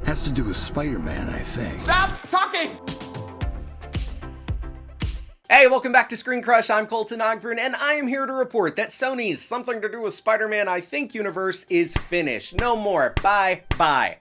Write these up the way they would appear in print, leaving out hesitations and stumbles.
Has to do with Spider-Man, I think. Stop talking! Hey, welcome back to ScreenCrush. I'm Colton Ogburn, and I am here to report that Sony's Something to Do with Spider-Man I Think universe is finished. No more. Bye. Bye.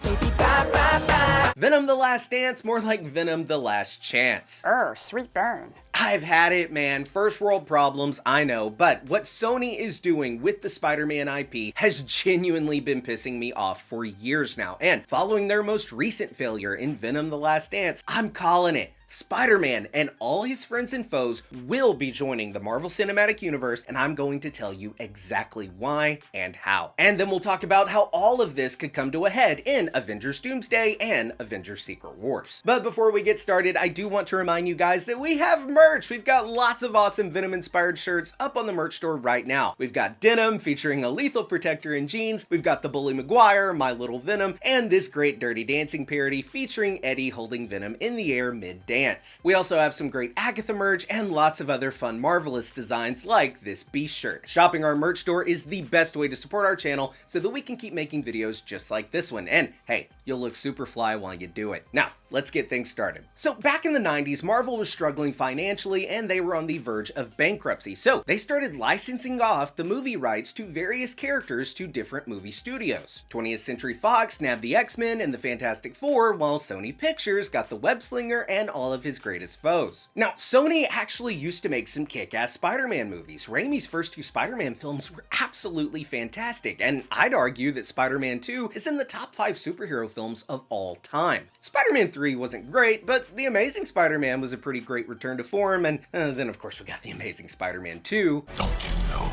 Venom The Last Dance, more like Venom The Last Chance. Sweet burn. I've had it, man. First world problems, I know, but what Sony is doing with the Spider-Man IP has genuinely been pissing me off for years now. And following their most recent failure in Venom The Last Dance, I'm calling it. Spider-Man and all his friends and foes will be joining the Marvel Cinematic Universe, and I'm going to tell you exactly why and how. And then we'll talk about how all of this could come to a head in Avengers Doomsday and Avengers Secret Wars. But before we get started, I do want to remind you guys that we have merch. We've got lots of awesome Venom-inspired shirts up on the merch store right now. We've got denim featuring a lethal protector and jeans. We've got the Bully Maguire, My Little Venom, and this great Dirty Dancing parody featuring Eddie holding Venom in the air mid-dance. We also have some great Agatha merch and lots of other fun Marvelous designs like this Beast shirt. Shopping our merch store is the best way to support our channel so that we can keep making videos just like this one. And hey, you'll look super fly while you do it. Now, let's get things started. So back in the 90s, Marvel was struggling financially and they were on the verge of bankruptcy. So they started licensing off the movie rights to various characters to different movie studios. 20th Century Fox nabbed the X-Men and the Fantastic Four, while Sony Pictures got the Web Slinger and all of his greatest foes. Now, Sony actually used to make some kick-ass Spider-Man movies. Raimi's first two Spider-Man films were absolutely fantastic, and I'd argue that Spider-Man 2 is in the top 5 superhero films of all time. Spider-Man 3 wasn't great, but The Amazing Spider-Man was a pretty great return to form, and then of course we got The Amazing Spider-Man 2. Don't you know?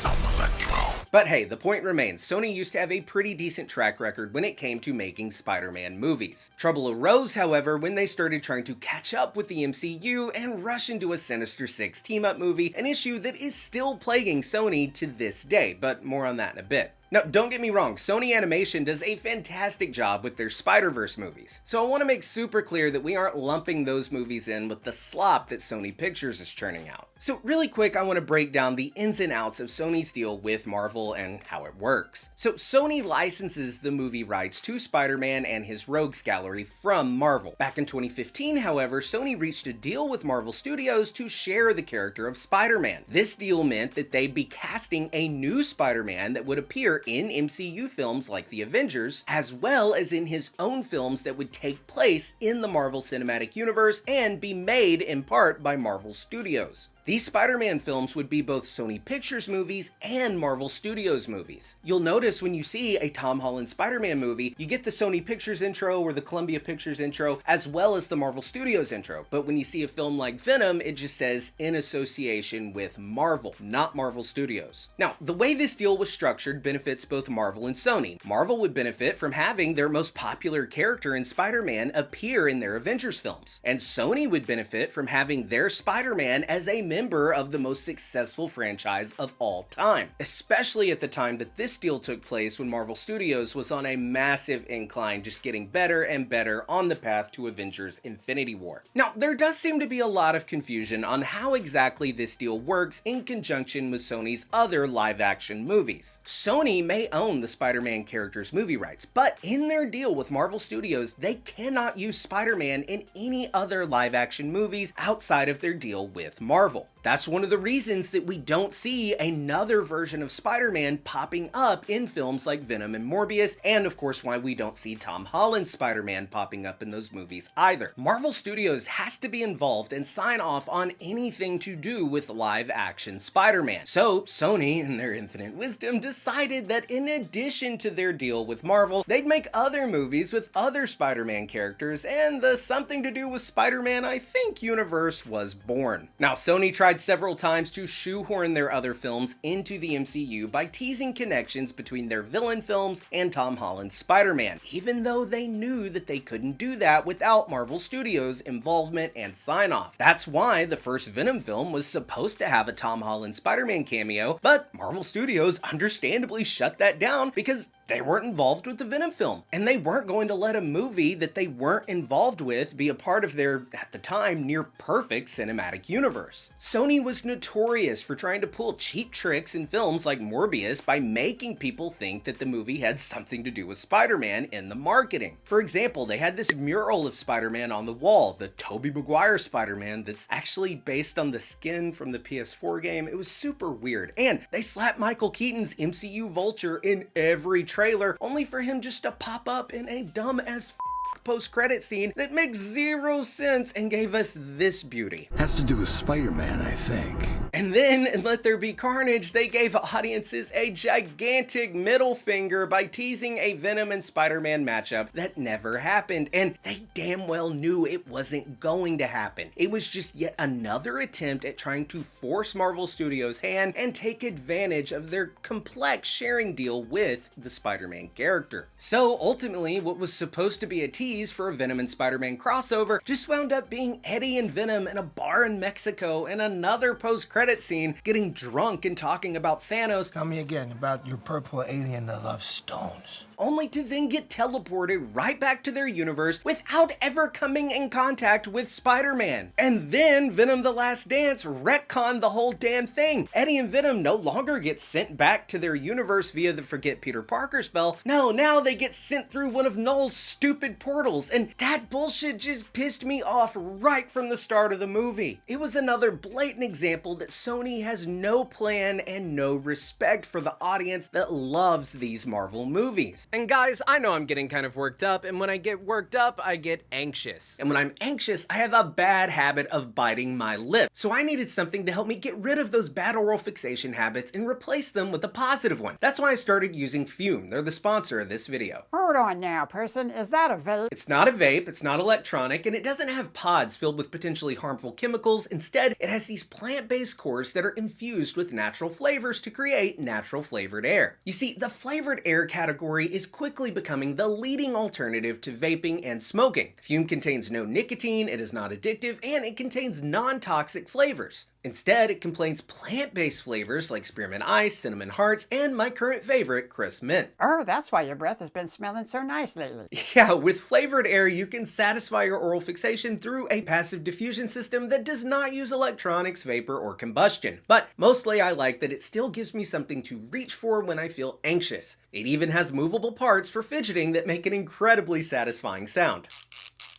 I'm Electro. But hey, the point remains, Sony used to have a pretty decent track record when it came to making Spider-Man movies. Trouble arose, however, when they started trying to catch up with the MCU and rush into a Sinister Six team-up movie, an issue that is still plaguing Sony to this day, but more on that in a bit. Now, don't get me wrong, Sony Animation does a fantastic job with their Spider-Verse movies, so I want to make super clear that we aren't lumping those movies in with the slop that Sony Pictures is churning out. So really quick, I want to break down the ins and outs of Sony's deal with Marvel and how it works. So Sony licenses the movie rights to Spider-Man and his Rogues Gallery from Marvel. Back in 2015, however, Sony reached a deal with Marvel Studios to share the character of Spider-Man. This deal meant that they'd be casting a new Spider-Man that would appear in MCU films like the Avengers, as well as in his own films that would take place in the Marvel Cinematic Universe and be made in part by Marvel Studios. These Spider-Man films would be both Sony Pictures movies and Marvel Studios movies. You'll notice when you see a Tom Holland Spider-Man movie, you get the Sony Pictures intro or the Columbia Pictures intro, as well as the Marvel Studios intro. But when you see a film like Venom, it just says in association with Marvel, not Marvel Studios. Now, the way this deal was structured benefits both Marvel and Sony. Marvel would benefit from having their most popular character in Spider-Man appear in their Avengers films, and Sony would benefit from having their Spider-Man as a member of the most successful franchise of all time, especially at the time that this deal took place when Marvel Studios was on a massive incline, just getting better and better on the path to Avengers Infinity War. Now, there does seem to be a lot of confusion on how exactly this deal works in conjunction with Sony's other live-action movies. Sony may own the Spider-Man character's movie rights, but in their deal with Marvel Studios, they cannot use Spider-Man in any other live-action movies outside of their deal with Marvel. That's one of the reasons that we don't see another version of Spider-Man popping up in films like Venom and Morbius, and of course why we don't see Tom Holland's Spider-Man popping up in those movies either. Marvel Studios has to be involved and sign off on anything to do with live-action Spider-Man. So Sony, in their infinite wisdom, decided that in addition to their deal with Marvel, they'd make other movies with other Spider-Man characters, and the Something to Do with Spider-Man I Think universe was born. Now, Sony tried several times to shoehorn their other films into the MCU by teasing connections between their villain films and Tom Holland's Spider-Man, even though they knew that they couldn't do that without Marvel Studios' involvement and sign-off. That's why the first Venom film was supposed to have a Tom Holland Spider-Man cameo, but Marvel Studios understandably shut that down because they weren't involved with the Venom film, and they weren't going to let a movie that they weren't involved with be a part of their, at the time, near perfect cinematic universe. Sony was notorious for trying to pull cheap tricks in films like Morbius by making people think that the movie had something to do with Spider-Man in the marketing. For example, they had this mural of Spider-Man on the wall, the Tobey Maguire Spider-Man, that's actually based on the skin from the PS4 game. It was super weird. And they slapped Michael Keaton's MCU Vulture in every trailer, only for him just to pop up in a dumb as post-credit scene that makes zero sense and gave us this beauty. Has to do with Spider-Man, I think. And then, in Let There Be Carnage, they gave audiences a gigantic middle finger by teasing a Venom and Spider-Man matchup that never happened, and they damn well knew it wasn't going to happen. It was just yet another attempt at trying to force Marvel Studios' hand and take advantage of their complex sharing deal with the Spider-Man character. So ultimately, what was supposed to be a tease for a Venom and Spider-Man crossover just wound up being Eddie and Venom in a bar in Mexico and another post-credit scene getting drunk and talking about Thanos. Tell me again about your purple alien that loves stones. Only to then get teleported right back to their universe without ever coming in contact with Spider-Man. And then Venom The Last Dance retconned the whole damn thing. Eddie and Venom no longer get sent back to their universe via the Forget Peter Parker spell. No, now they get sent through one of Noel's stupid portals, and that bullshit just pissed me off right from the start of the movie. It was another blatant example that Sony has no plan and no respect for the audience that loves these Marvel movies. And guys, I know I'm getting kind of worked up, and when I get worked up, I get anxious. And when I'm anxious, I have a bad habit of biting my lip. So I needed something to help me get rid of those bad oral fixation habits and replace them with a positive one. That's why I started using Fume. They're the sponsor of this video. Hold on now, person. Is that a vape? It's not a vape, it's not electronic, and it doesn't have pods filled with potentially harmful chemicals. Instead, it has these plant-based cores that are infused with natural flavors to create natural flavored air. You see, the flavored air category is quickly becoming the leading alternative to vaping and smoking. Fume contains no nicotine, it is not addictive, and it contains non-toxic flavors. Instead, it contains plant-based flavors like spearmint ice, cinnamon hearts, and my current favorite, crisp mint. Oh, that's why your breath has been smelling so nice lately. Yeah, with flavored air, you can satisfy your oral fixation through a passive diffusion system that does not use electronics, vapor, or combustion. But mostly I like that it still gives me something to reach for when I feel anxious. It even has movable parts for fidgeting that make an incredibly satisfying sound.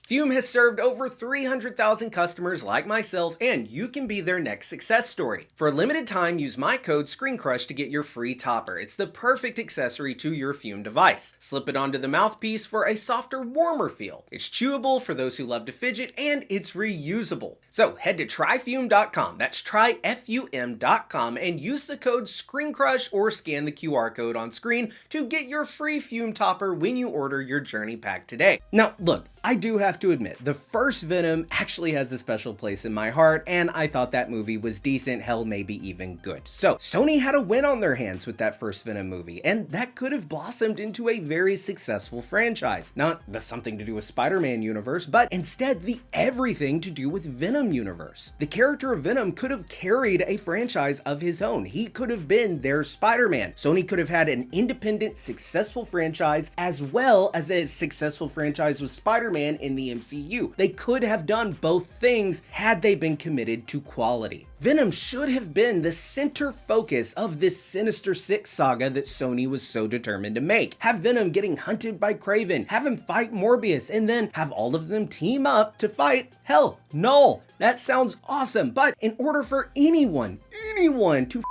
Fume has served over 300,000 customers like myself, and you can be their next success story. For a limited time, use my code ScreenCrush to get your free topper. It's the perfect accessory to your Fume device. Slip it onto the mouthpiece for a softer, warmer feel. It's chewable for those who love to fidget, and it's reusable. So head to tryfume.com, that's tryfum.com, and use the code ScreenCrush or scan the QR code on screen to get your free Fume topper when you order your Journey Pack today. Now, look, I do have to admit, the first Venom actually has a special place in my heart, and I thought that movie was decent, hell, maybe even good. So, Sony had a win on their hands with that first Venom movie, and that could have blossomed into a very successful franchise. Not the something to do with Spider-Man universe, but instead the everything to do with Venom universe. The character of Venom could have carried a franchise of his own. He could have been their Spider-Man. Sony could have had an independent, successful franchise as well as a successful franchise with Spider-Man in the MCU. They could have done both things had they been committed to quality. Venom should have been the center focus of this Sinister Six saga that Sony was so determined to make. Have Venom getting hunted by Kraven, have him fight Morbius, and then have all of them team up to fight, hell, Null. That sounds awesome, but in order for anyone to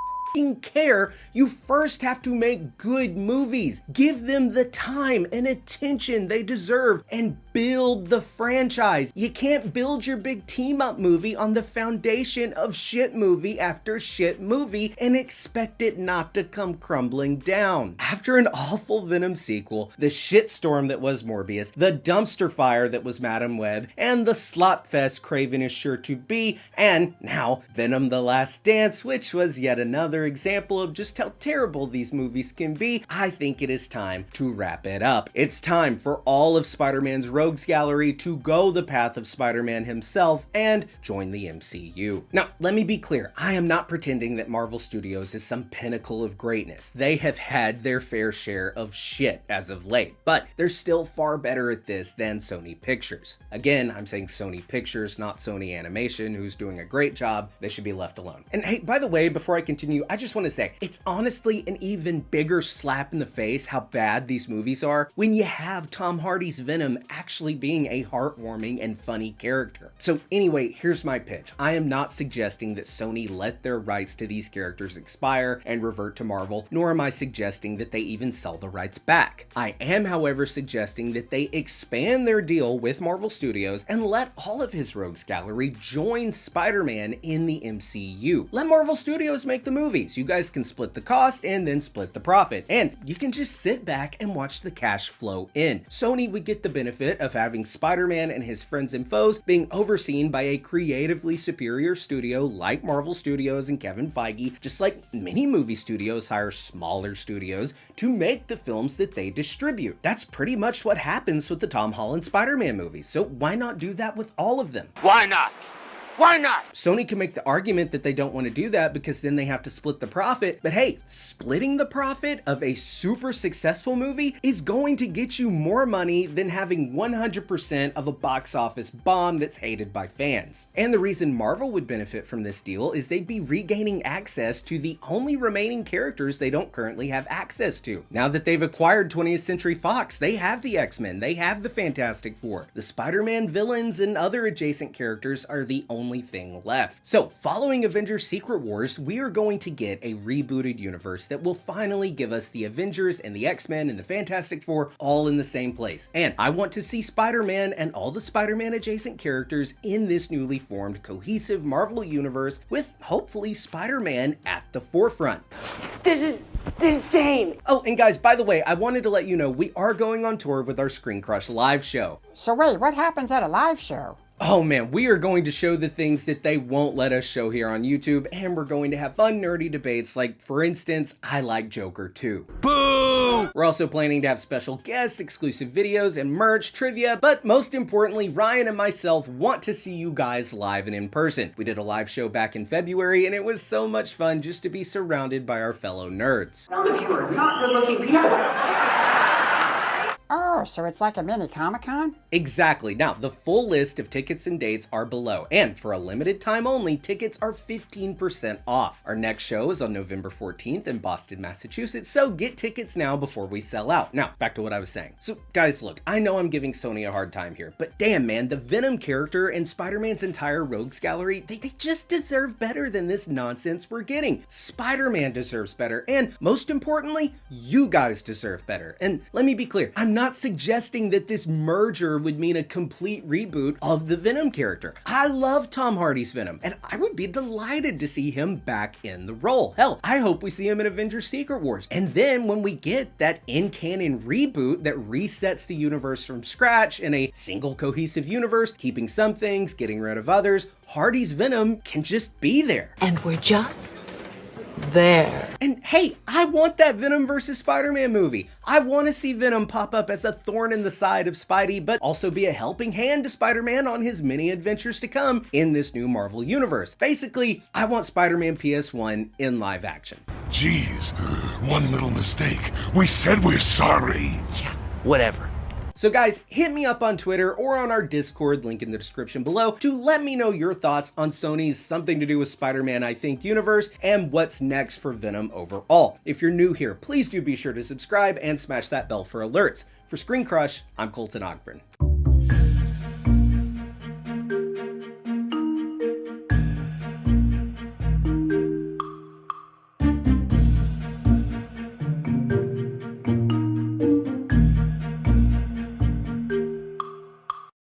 care, you first have to make good movies. Give them the time and attention they deserve and build the franchise. You can't build your big team up movie on the foundation of shit movie after shit movie and expect it not to come crumbling down. After an awful Venom sequel, the shitstorm that was Morbius, the dumpster fire that was Madam Web, and the slopfest Kraven is sure to be, and now Venom The Last Dance, which was yet another another example of just how terrible these movies can be, I think it is time to wrap it up. It's time for all of Spider-Man's rogues gallery to go the path of Spider-Man himself and join the MCU. Now, let me be clear, I am not pretending that Marvel Studios is some pinnacle of greatness. They have had their fair share of shit as of late, but they're still far better at this than Sony Pictures. Again, I'm saying Sony Pictures, not Sony Animation, who's doing a great job. They should be left alone. And hey, by the way, before I continue, I just want to say, it's honestly an even bigger slap in the face how bad these movies are when you have Tom Hardy's Venom actually being a heartwarming and funny character. So anyway, here's my pitch. I am not suggesting that Sony let their rights to these characters expire and revert to Marvel, nor am I suggesting that they even sell the rights back. I am, however, suggesting that they expand their deal with Marvel Studios and let all of his rogues gallery join Spider-Man in the MCU. Let Marvel Studios make the movies. You guys can split the cost and then split the profit, and you can just sit back and watch the cash flow in. Sony would get the benefit of having Spider-Man and his friends and foes being overseen by a creatively superior studio like Marvel Studios and Kevin Feige, just like many movie studios hire smaller studios to make the films that they distribute. That's pretty much what happens with the Tom Holland Spider-Man movies, so why not do that with all of them? Why not? Why not? Sony can make the argument that they don't want to do that because then they have to split the profit, but hey, splitting the profit of a super successful movie is going to get you more money than having 100% of a box office bomb that's hated by fans. And the reason Marvel would benefit from this deal is they'd be regaining access to the only remaining characters they don't currently have access to. Now that they've acquired 20th Century Fox, they have the X-Men, they have the Fantastic Four. The Spider-Man villains and other adjacent characters are the only thing left. So following Avengers Secret Wars, we are going to get a rebooted universe that will finally give us the Avengers and the X-Men and the Fantastic Four all in the same place. And I want to see Spider-Man and all the Spider-Man adjacent characters in this newly formed cohesive Marvel universe with hopefully Spider-Man at the forefront. This is insane. Oh, and guys, by the way, I wanted to let you know we are going on tour with our ScreenCrush live show. So wait, what happens at a live show? Oh man, we are going to show the things that they won't let us show here on YouTube, and we're going to have fun, nerdy debates like, for instance, I like Joker too. Boo! We're also planning to have special guests, exclusive videos, and merch, trivia, but most importantly, Ryan and myself want to see you guys live and in person. We did a live show back in February, and it was so much fun just to be surrounded by our fellow nerds. Some of you are not good-looking people. Oh, so it's like a mini Comic-Con? Exactly. Now, the full list of tickets and dates are below, and for a limited time only, tickets are 15% off. Our next show is on November 14th in Boston, Massachusetts, so get tickets now before we sell out. Now, back to what I was saying. So, guys, look, I know I'm giving Sony a hard time here, but damn, man, the Venom character and Spider-Man's entire rogues gallery, they just deserve better than this nonsense we're getting. Spider-Man deserves better, and most importantly, you guys deserve better. And let me be clear, I'm not suggesting that this merger would mean a complete reboot of the Venom character. I love Tom Hardy's Venom, and I would be delighted to see him back in the role. Hell, I hope we see him in Avengers Secret Wars. And then when we get that in-canon reboot that resets the universe from scratch in a single cohesive universe, keeping some things, getting rid of others, Hardy's Venom can just be there. And we're just there. And hey, I want that Venom versus Spider-Man movie. I want to see Venom pop up as a thorn in the side of Spidey, but also be a helping hand to Spider-Man on his many adventures to come in this new Marvel universe. Basically, I want Spider-Man PS1 in live action. Jeez, one little mistake. We said we're sorry. Yeah, whatever. So guys, hit me up on Twitter or on our Discord, link in the description below, to let me know your thoughts on Sony's Something to Do with Spider-Man I Think universe and what's next for Venom overall. If you're new here, please do be sure to subscribe and smash that bell for alerts. For ScreenCrush, I'm Colton Ogburn.